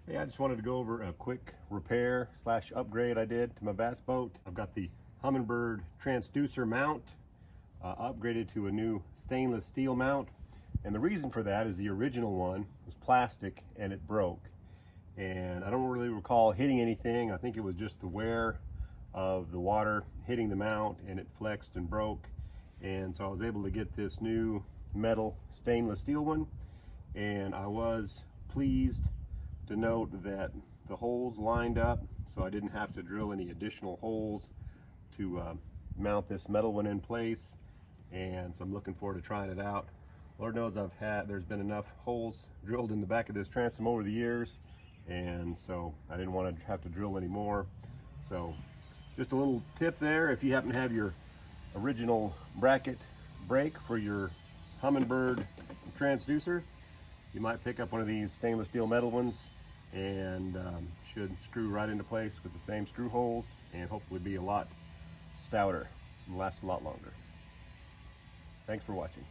Hey, I just wanted to go over a quick repair slash upgrade I did to my bass boat. I've got the Humminbird Transducer mount upgraded to a new stainless steel mount. And the reason for that is the original one was plastic and it broke. And I don't really recall hitting anything. I think it was just the wear of the water hitting the mount and it flexed and broke. And so I was able to get this new metal stainless steel one. And I was pleased to note that the holes lined up, so I didn't have to drill any additional holes to mount this metal one in place. And so I'm looking forward to trying it out. Lord knows there's been enough holes drilled in the back of this transom over the years, and so I didn't want to have to drill any more. So just a little tip there, if you happen to have your original bracket break for your Humminbird transducer, you might pick up one of these stainless steel metal ones, and should screw right into place with the same screw holes and hopefully be a lot stouter and last a lot longer. Thanks for watching.